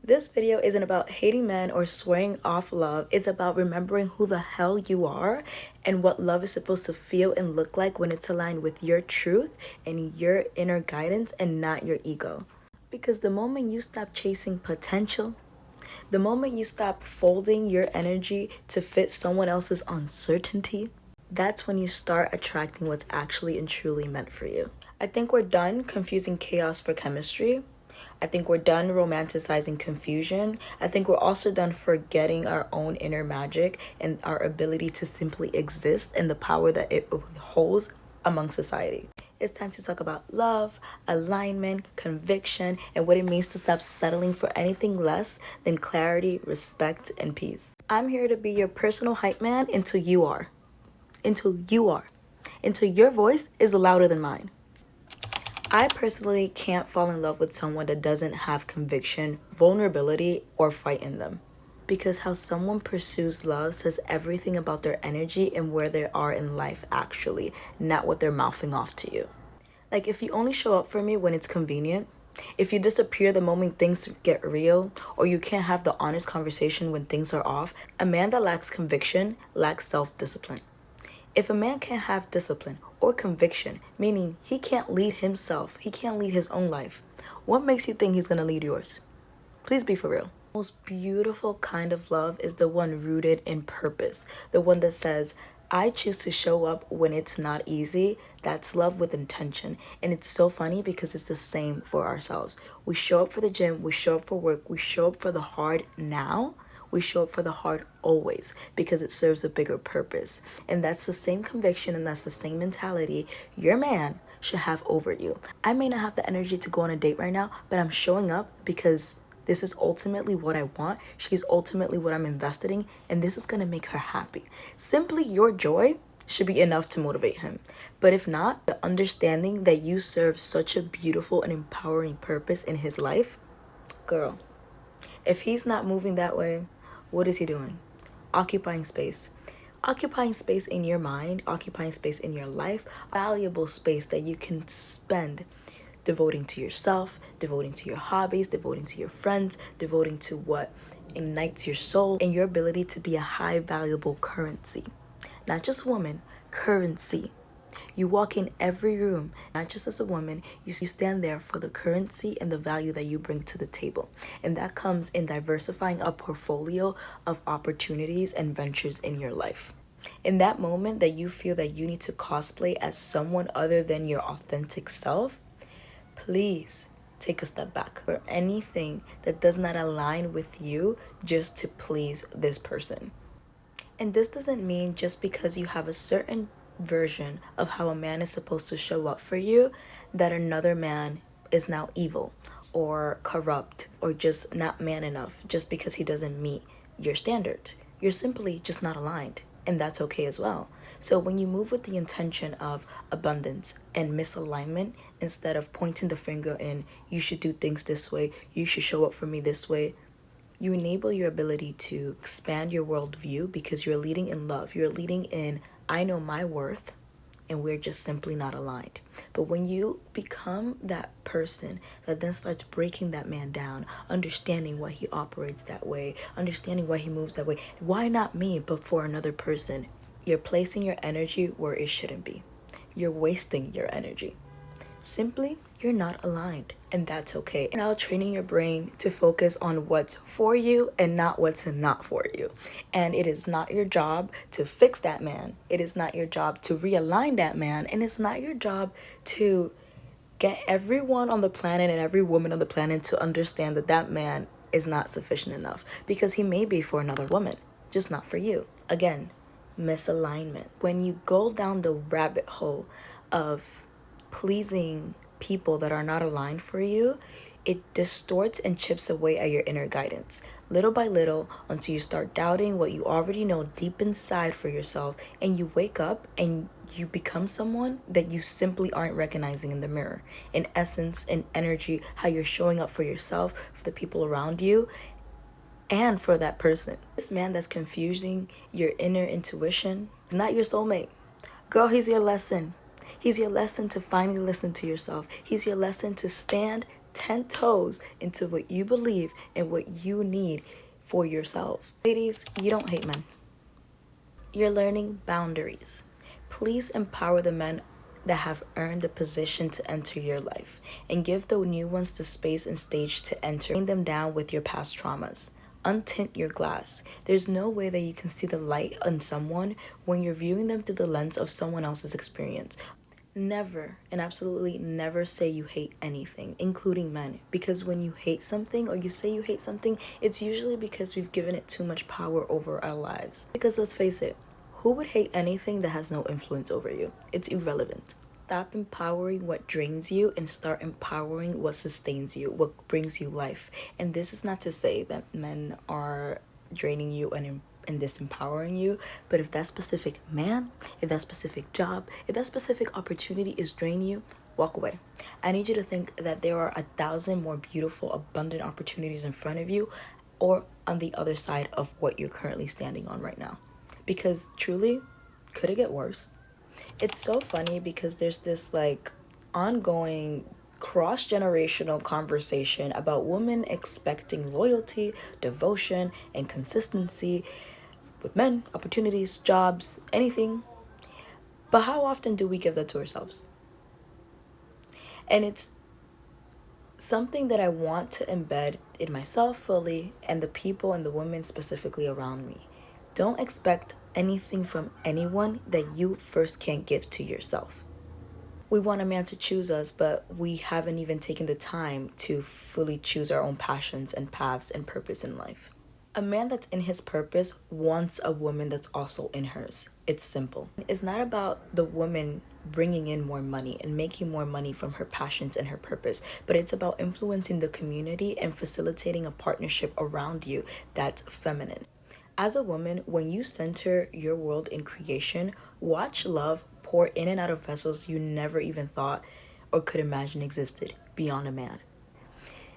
This video isn't about hating men or swearing off love. It's about remembering who the hell you are and what love is supposed to feel and look like when it's aligned with your truth and your inner guidance and not your ego. Because the moment you stop chasing potential, the moment you stop folding your energy to fit someone else's uncertainty, that's when you start attracting what's actually and truly meant for you. I think we're done confusing chaos for chemistry. I think we're done romanticizing confusion. I think we're also done forgetting our own inner magic and our ability to simply exist and the power that it holds among society. It's time to talk about love, alignment, conviction, and what it means to stop settling for anything less than clarity, respect, and peace. I'm here to be your personal hype man until you are. Until you are. Until your voice is louder than mine. I personally can't fall in love with someone that doesn't have conviction, vulnerability, or fight in them. Because how someone pursues love says everything about their energy and where they are in life actually, not what they're mouthing off to you. Like, if you only show up for me when it's convenient, if you disappear the moment things get real, or you can't have the honest conversation when things are off, a man that lacks conviction lacks self-discipline. If a man can't have discipline or conviction, meaning he can't lead himself, he can't lead his own life, what makes you think he's gonna lead yours? Please be for real. The most beautiful kind of love is the one rooted in purpose, the one that says, I choose to show up when it's not easy. That's love with intention. And it's so funny because it's the same for ourselves. We show up for the gym, we show up for work, we show up for the hard now, we show up for the hard always because it serves a bigger purpose. And that's the same conviction and that's the same mentality your man should have over you. I may not have the energy to go on a date right now, but I'm showing up because this is ultimately what I want. She's ultimately what I'm invested in, and this is going to make her happy. Simply your joy should be enough to motivate him. But if not, the understanding that you serve such a beautiful and empowering purpose in his life, girl, if he's not moving that way, what is he doing? Occupying space. Occupying space in your mind, occupying space in your life, valuable space that you can spend devoting to yourself, devoting to your hobbies, devoting to your friends, devoting to what ignites your soul and your ability to be a high valuable currency. Not just woman, currency. You walk in every room, not just as a woman, you stand there for the currency and the value that you bring to the table. And that comes in diversifying a portfolio of opportunities and ventures in your life. In that moment that you feel that you need to cosplay as someone other than your authentic self, please take a step back for anything that does not align with you just to please this person. And this doesn't mean just because you have a certain version of how a man is supposed to show up for you that another man is now evil or corrupt or just not man enough just because he doesn't meet your standards. You're simply just not aligned, and that's okay as well. So when you move with the intention of abundance and misalignment, instead of pointing the finger in, you should do things this way, you should show up for me this way, you enable your ability to expand your worldview because you're leading in love. You're leading in, I know my worth, and we're just simply not aligned. But when you become that person that then starts breaking that man down, understanding why he operates that way, understanding why he moves that way, why not me, but for another person, you're placing your energy where it shouldn't be. You're wasting your energy. Simply, you're not aligned, and that's okay. Now training your brain to focus on what's for you and not what's not for you. And it is not your job to fix that man. It is not your job to realign that man. And it's not your job to get everyone on the planet and every woman on the planet to understand that that man is not sufficient enough. Because he may be for another woman, just not for you. Again, misalignment. When you go down the rabbit hole of pleasing people that are not aligned for you, it distorts and chips away at your inner guidance, little by little, until you start doubting what you already know deep inside for yourself, and you wake up and you become someone that you simply aren't recognizing in the mirror. In essence, in energy, how you're showing up for yourself, for the people around you, and for that person. This man that's confusing your inner intuition is not your soulmate. Girl, he's your lesson. He's your lesson to finally listen to yourself. He's your lesson to stand 10 toes into what you believe and what you need for yourself. Ladies, you don't hate men. You're learning boundaries. Please empower the men that have earned the position to enter your life and give the new ones the space and stage to enter. Bring them down with your past traumas. Untint your glass. There's no way that you can see the light on someone when you're viewing them through the lens of someone else's experience. Never and absolutely never say you hate anything, including men, because when you hate something or you say you hate something, it's usually because we've given it too much power over our lives. Because let's face it, who would hate anything that has no influence over you? It's irrelevant. Stop empowering what drains you and start empowering what sustains you, what brings you life. And this is not to say that men are draining you and disempowering you, but if that specific man, if that specific job, if that specific opportunity is draining you, walk away. I need you to think that there are 1,000 more beautiful, abundant opportunities in front of you or on the other side of what you're currently standing on right now. Because truly, could it get worse? It's so funny because there's this like ongoing cross-generational conversation about women expecting loyalty, devotion, and consistency with men, opportunities, jobs, anything. But how often do we give that to ourselves? And it's something that I want to embed in myself fully and the people and the women specifically around me. Don't expect anything from anyone that you first can't give to yourself. We want a man to choose us, but we haven't even taken the time to fully choose our own passions and paths and purpose in life. A man that's in his purpose wants a woman that's also in hers. It's simple. It's not about the woman bringing in more money and making more money from her passions and her purpose, but it's about influencing the community and facilitating a partnership around you that's feminine. As a woman, when you center your world in creation, watch love pour in and out of vessels you never even thought or could imagine existed beyond a man.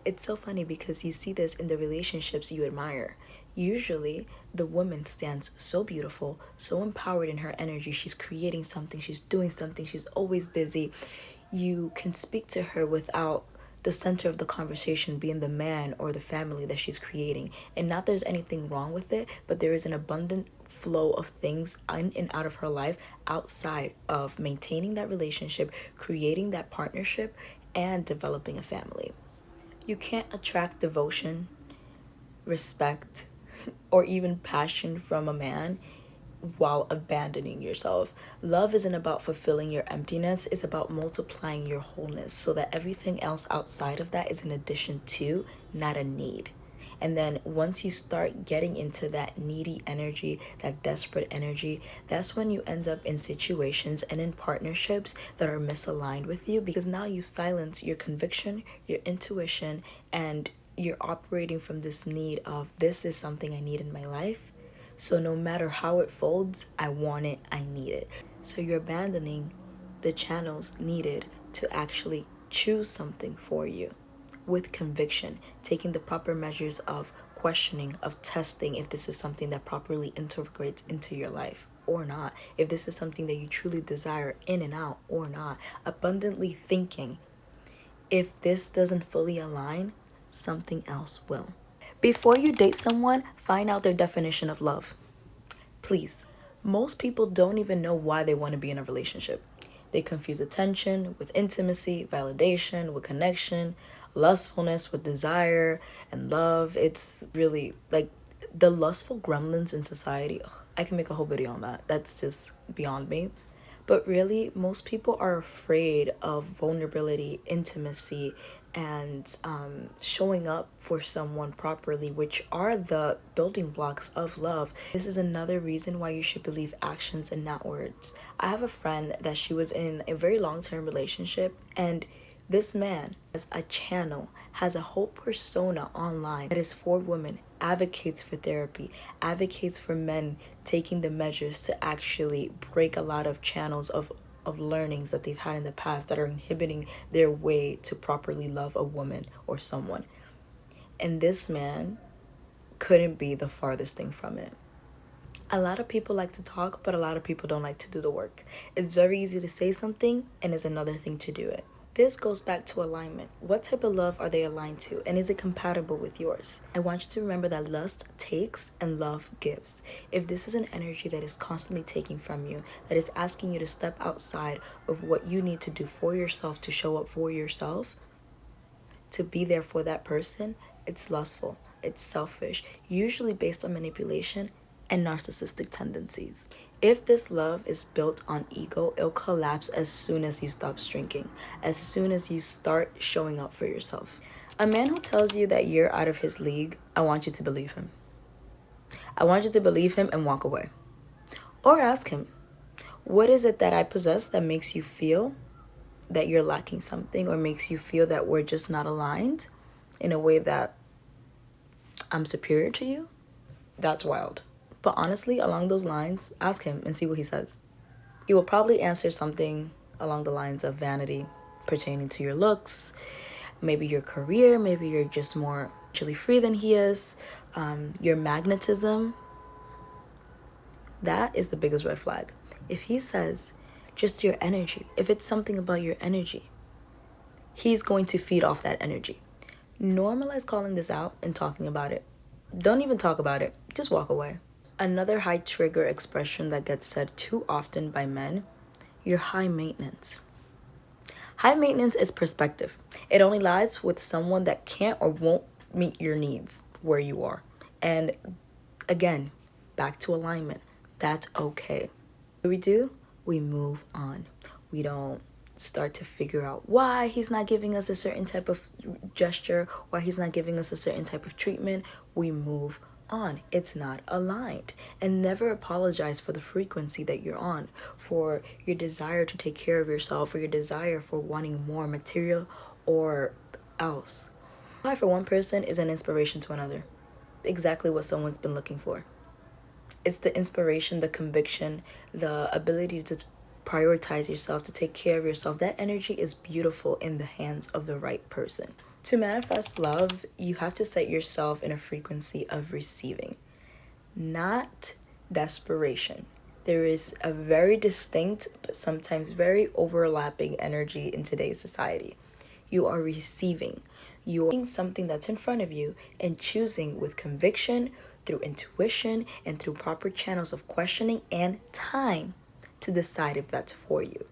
It's so funny because you see this in the relationships you admire. Usually, the woman stands so beautiful, so empowered in her energy. She's creating something, she's doing something, she's always busy. You can speak to her without the center of the conversation being the man or the family that she's creating. And not there's anything wrong with it, but there is an abundant flow of things in and out of her life outside of maintaining that relationship, creating that partnership, and developing a family. You can't attract devotion, respect, or even passion from a man while abandoning yourself. Love isn't about fulfilling your emptiness, it's about multiplying your wholeness so that everything else outside of that is an addition to, not a need. And then once you start getting into that needy energy, that desperate energy, that's when you end up in situations and in partnerships that are misaligned with you because now you silence your conviction, your intuition, and you're operating from this need of this is something I need in my life. So no matter how it folds, I want it, I need it. So you're abandoning the channels needed to actually choose something for you with conviction, taking the proper measures of questioning, of testing if this is something that properly integrates into your life or not, if this is something that you truly desire in and out or not, abundantly thinking if this doesn't fully align, something else will. Before you date someone, find out their definition of love. Please. Most people don't even know why they want to be in a relationship. They confuse attention with intimacy, validation with connection, lustfulness with desire, and love. It's really like the lustful gremlins in society. Ugh, I can make a whole video on that. That's just beyond me. But really, most people are afraid of vulnerability, intimacy, and showing up for someone properly, which are the building blocks of love. This is another reason why you should believe actions and not words. I have a friend that she was in a very long-term relationship, and this man has a channel, has a whole persona online that is for women, advocates for therapy, advocates for men taking the measures to actually break a lot of channels of learnings that they've had in the past that are inhibiting their way to properly love a woman or someone. And this man couldn't be the farthest thing from it. A lot of people like to talk, but a lot of people don't like to do the work. It's very easy to say something, and it's another thing to do it. This goes back to alignment. What type of love are they aligned to? And is it compatible with yours? I want you to remember that lust takes and love gives. If this is an energy that is constantly taking from you, that is asking you to step outside of what you need to do for yourself, to show up for yourself, to be there for that person, it's lustful, it's selfish, usually based on manipulation and narcissistic tendencies. If this love is built on ego, it'll collapse as soon as you stop drinking, as soon as you start showing up for yourself. A man who tells you that you're out of his league, I want you to believe him. I want you to believe him and walk away. Or ask him, what is it that I possess that makes you feel that you're lacking something, or makes you feel that we're just not aligned in a way that I'm superior to you? That's wild. But honestly, along those lines, ask him and see what he says. He will probably answer something along the lines of vanity pertaining to your looks, maybe your career, maybe you're just more naturally free than he is, your magnetism. That is the biggest red flag. If he says just your energy, if it's something about your energy, he's going to feed off that energy. Normalize calling this out and talking about it. Don't even talk about it. Just walk away. Another high trigger expression that gets said too often by men, you're high maintenance. High maintenance is perspective. It only lies with someone that can't or won't meet your needs where you are. And again, back to alignment. That's okay. What do? We move on. We don't start to figure out why he's not giving us a certain type of gesture, why he's not giving us a certain type of treatment. We move on. It's not aligned. And never apologize for the frequency that you're on, for your desire to take care of yourself, or your desire for wanting more material or else. Why for one person is an inspiration to another. Exactly what someone's been looking for. It's the inspiration, the conviction, the ability to prioritize yourself, to take care of yourself. That energy is beautiful in the hands of the right person. To manifest love, you have to set yourself in a frequency of receiving, not desperation. There is a very distinct, but sometimes very overlapping energy in today's society. You are receiving. You are seeing something that's in front of you and choosing with conviction, through intuition, and through proper channels of questioning and time to decide if that's for you.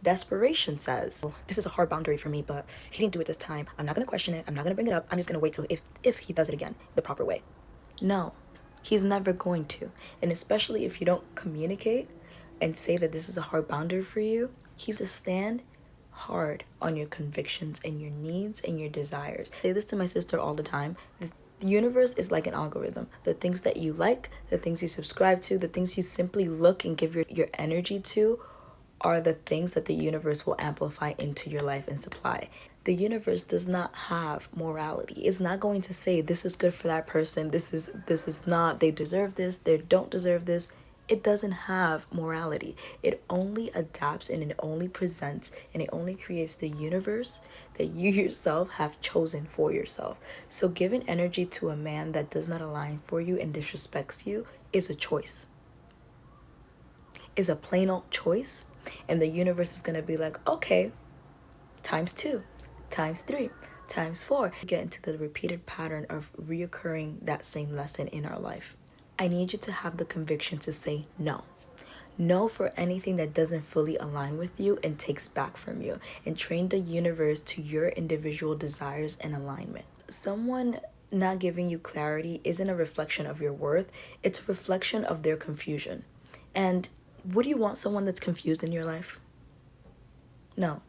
Desperation says, oh, this is a hard boundary for me, but he didn't do it this time. I'm not going to question it. I'm not going to bring it up. I'm just going to wait till if he does it again the proper way. No, he's never going to. And especially if you don't communicate and say that this is a hard boundary for you, he's to stand hard on your convictions and your needs and your desires. I say this to my sister all the time. The universe is like an algorithm. The things that you like, the things you subscribe to, the things you simply look and give your energy to are the things that the universe will amplify into your life and supply. The universe does not have morality. It's not going to say this is good for that person, this is not, they deserve this, they don't deserve this. It doesn't have morality. It only adapts and it only presents and it only creates the universe that you yourself have chosen for yourself. So giving energy to a man that does not align for you and disrespects you is a choice. Is a plain old choice. And the universe is going to be like, okay, times 2, times 3, times 4. We get into the repeated pattern of reoccurring that same lesson in our life. I need you to have the conviction to say no. No for anything that doesn't fully align with you and takes back from you. And train the universe to your individual desires and alignment. Someone not giving you clarity isn't a reflection of your worth. It's a reflection of their confusion. And would you want someone that's confused in your life? No.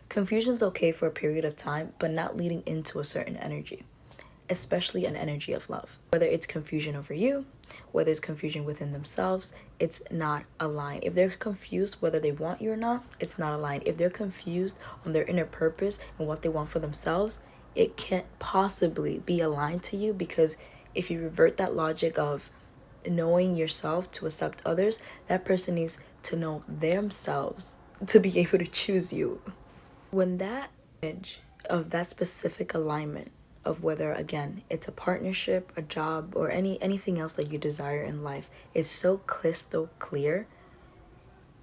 Confusion's okay for a period of time, but not leading into a certain energy. Especially an energy of love. Whether it's confusion over you, whether it's confusion within themselves, it's not aligned. If they're confused whether they want you or not, it's not aligned. If they're confused on their inner purpose and what they want for themselves, it can't possibly be aligned to you, because if you revert that logic of knowing yourself to accept others, that person needs to know themselves to be able to choose you. When that image of that specific alignment of whether, again, it's a partnership, a job, or anything else that you desire in life is so crystal clear,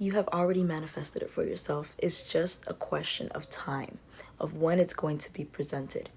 You have already manifested it for yourself. It's just a question of time, of when it's going to be presented.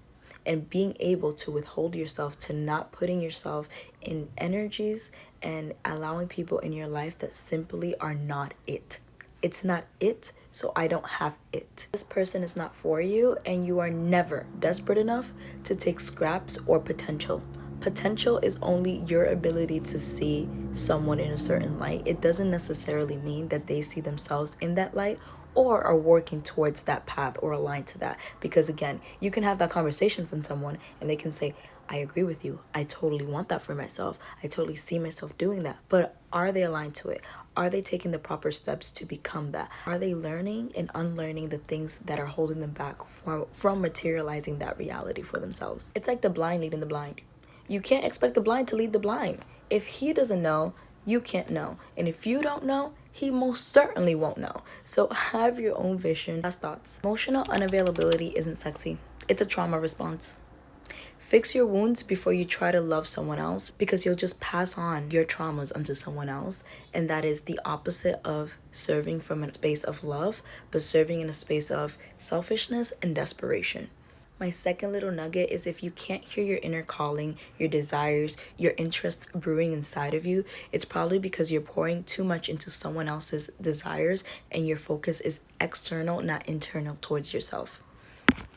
And being able to withhold yourself, to not putting yourself in energies and allowing people in your life that simply are not it. It's not it, so I don't have it. This person is not for you, and you are never desperate enough to take scraps or potential. Potential is only your ability to see someone in a certain light. It doesn't necessarily mean that they see themselves in that light or are working towards that path or aligned to that. Because again, you can have that conversation with someone and they can say, I agree with you. I totally want that for myself. I totally see myself doing that. But are they aligned to it? Are they taking the proper steps to become that? Are they learning and unlearning the things that are holding them back from materializing that reality for themselves? It's like the blind leading the blind. You can't expect the blind to lead the blind. If he doesn't know, you can't know. And if you don't know, he most certainly won't know. So have your own vision. Last thoughts. Emotional unavailability isn't sexy. It's a trauma response. Fix your wounds before you try to love someone else, because you'll just pass on your traumas onto someone else. And that is the opposite of serving from a space of love, but serving in a space of selfishness and desperation. My second little nugget is, if you can't hear your inner calling, your desires, your interests brewing inside of you, it's probably because you're pouring too much into someone else's desires and your focus is external, not internal towards yourself.